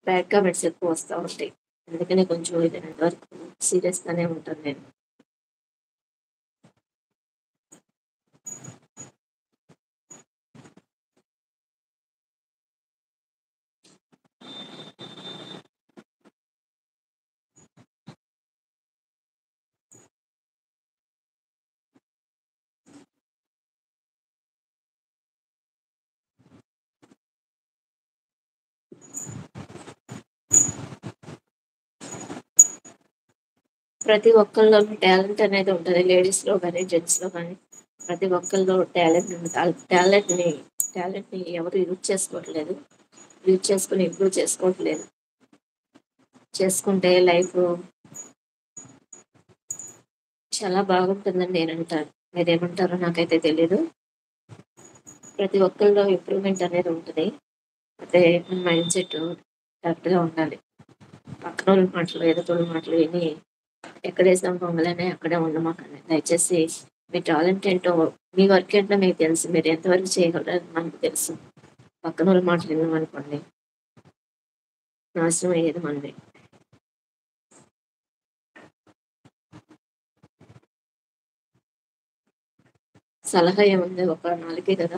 Bad comments ఎక్కువ వస్తా ఉంటాయి. అందుకనే కొంచెం వీలైనంత వరకు సీరియస్‌గానే ఉంటాను నేను. ప్రతి ఒక్కళ్ళలోనూ టాలెంట్ అనేది ఉంటది. లేడీస్‌లో గాని, జెంట్స్‌లో గాని ప్రతి ఒక్కళ్ళలో టాలెంట్ ఉంది. టాలెంట్‌ని ఎవరు యూజ్ చేసుకోవట్లేదు. యూజ్ చేసుకొని ఇంప్రూవ్ చేసుకోవట్లేదు. చేసుకుంటే లైఫ్ చాలా బాగుంటుందని నేనంటాను. మీరేమంటారో నాకైతే తెలీదు. ప్రతి ఒక్కళ్ళలో ఇంప్రూవ్‌మెంట్ అనేది ఉంటది. అయితే మైండ్ సెట్ కరెక్ట్‌గా ఉండాలి. పక్కనోళ్ళ మాటలు, ఎదుటోళ్ళ మాటలు విని ఎక్కడేసాం గొంగలని అక్కడే ఉండమాకండి. దయచేసి మీ టాలెంట్ ఏంటో, మీ వర్క్ ఏంటో మీకు తెలుసు. మీరు ఎంతవరకు చేయగలరో అది మనకు తెలుసు. పక్కనోళ్ళ మాటలు విన్నామనుకోండి, నాశనం అయ్యేది మనమే. సలహా ఏముంది, ఒక నాలుకే కదా!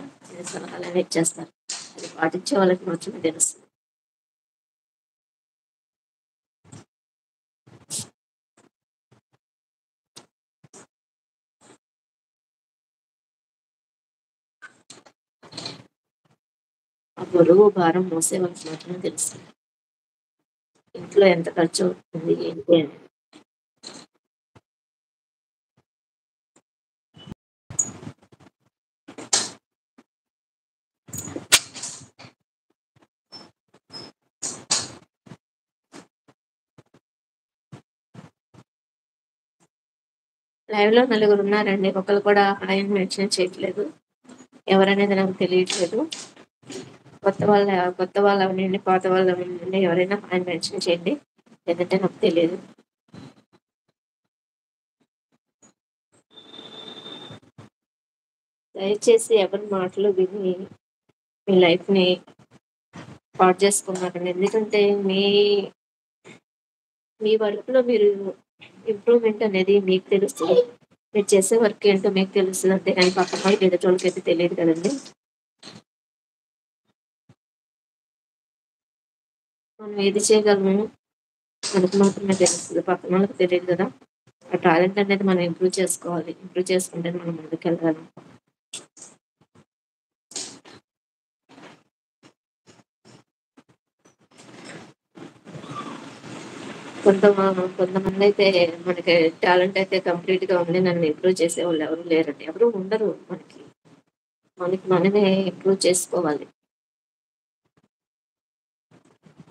సలహాలన్నీ ఇచ్చేస్తారు. అది పాటించే వాళ్ళకి మాత్రమే తెలుస్తుంది. ఆ బరువు, భారం మోసే వాళ్ళకి మాత్రమే తెలుస్తుంది. ఇంట్లో ఎంత ఖర్చవుతుంది ఏంటి అని. లైవ్‌లో నలుగురున్నారండి. ఒకళ్ళు కూడా హాయ్ అని మెన్షన్ చేయట్లేదు. ఎవరనేది నాకు తెలియట్లేదు. కొత్త వాళ్ళవనండి, పాత వాళ్ళవనండి ఎవరైనా హాయ్ మెన్షన్ చేయండి. లేదంటే నాకు తెలీదు. దయచేసి ఎవరి మాటలు విని మీ లైఫ్‌ని పాడు చేసుకోమాకండి. ఎందుకంటే మీ మీ వర్క్‌లో మీరు ఇంప్రూవ్‌మెంట్ అనేది మీకు తెలుస్తది. మీరు చేసే వర్క్ ఏంటో మీకు తెలుస్తది. అంతేగాని పక్కన వాళ్ళకి ఎదుటోళ్ళకైతే తెలీదు కదండీ! మనం ఏది చేయగలమో మనకు మాత్రమే తెలుస్తది. పక్కనోళ్ళకి తెలీదు గదా! ఆ టాలెంట్ అనేది మనం ఇంప్రూవ్ చేసుకోవాలి. ఇంప్రూవ్ చేసుకుంటేనే మనం ముందుకెళ్ళగలం. కొంతమందైతే మనకి టాలెంట్ అయితే కంప్లీట్‌గా ఉంది. నన్ను ఇంప్రూవ్ చేసేవాళ్ళు ఎవరు లేరండి. ఎవరు ఉండరు మనకి. మనకి మనమే ఇంప్రూవ్ చేసుకోవాలి.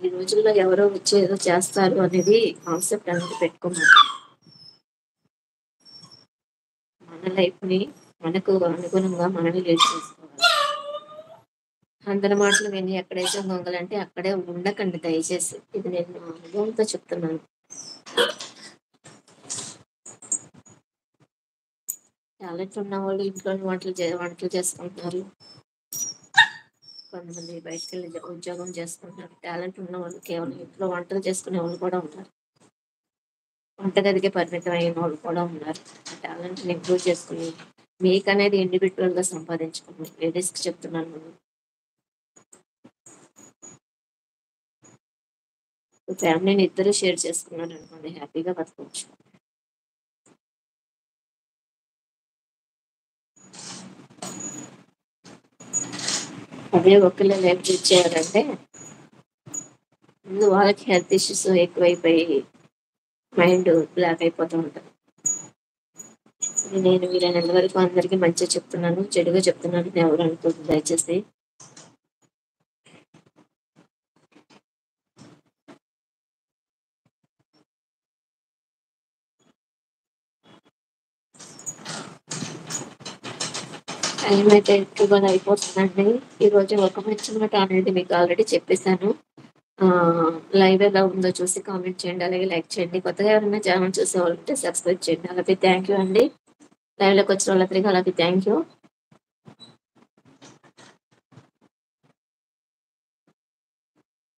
ఈ రోజుల్లో ఎవరో వచ్చి ఏదో చేస్తారు అనేది కాన్సెప్ట్ అనేది పెట్టుకున్నాం. మన లైఫ్‌ని మనకు అనుగుణంగా మనమే లీడ్ చేసుకోవాలి. అందరి మాటలు విని ఎక్కడైతే గొంగలంటే అక్కడే ఉండకండి దయచేసి. ఇది నేను నా అనుభవంతో చెప్తున్నాను. టాలెంట్ ఉన్నవాళ్ళు ఇంట్లోని వంటలు చేసుకుంటున్నారు. కొంతమంది బయటికెళ్ళి ఉద్యోగం చేసుకుంటున్నారు. టాలెంట్ ఉన్నవాళ్ళు కేవలం ఇంట్లో వంటలు చేసుకునేవాళ్ళు కూడా ఉన్నారు. వంటగదికే పరిమితం అయినోళ్ళు కూడా ఉన్నారు. ఆ టాలెంట్‌ని ఇంప్రూవ్ చేసుకొని, మీకనేది ఇండివిడ్యువల్‌గా సంపాదించుకోండి. లేడీస్‌కి చెప్తున్నాను నేను. ఫ్యామిలీని ఇద్దరు షేర్ చేసుకున్నారనుకోండి హ్యాపీగా బతకచ్చు. అదే ఒక్కళ్ళే లైఫ్ లీడ్ చేయాలంటే, ముందు వాళ్ళకి హెల్త్ ఇష్యూస్ ఎక్కువైపోయి మైండ్ బ్లాక్ అయిపోతూ ఉంటది. నేను వీలైనంత వరకు అందరికీ మంచిగా చెప్తున్నాను. చెడుగా చెప్తున్నానని ఎవరు అనుకోవద్దు దయచేసి. టైం అయితే ఎక్కువగా అయిపోతుందండి. ఈరోజు ఒక మంచి మాట అనేది మీకు ఆల్రెడీ చెప్పేసాను. లైవ్ ఎలా ఉందో చూసి కామెంట్ చేయండి. అలాగే లైక్ చేయండి. కొత్తగా ఎవరైనా ఛానెల్ చూసేవాళ్ళుంటే సబ్స్క్రైబ్ చేయండి. అలాగే థాంక్ యూ అండి. లైవ్‌లోకి వచ్చిన వాళ్ళందరికీ అలాగే థాంక్ యూ.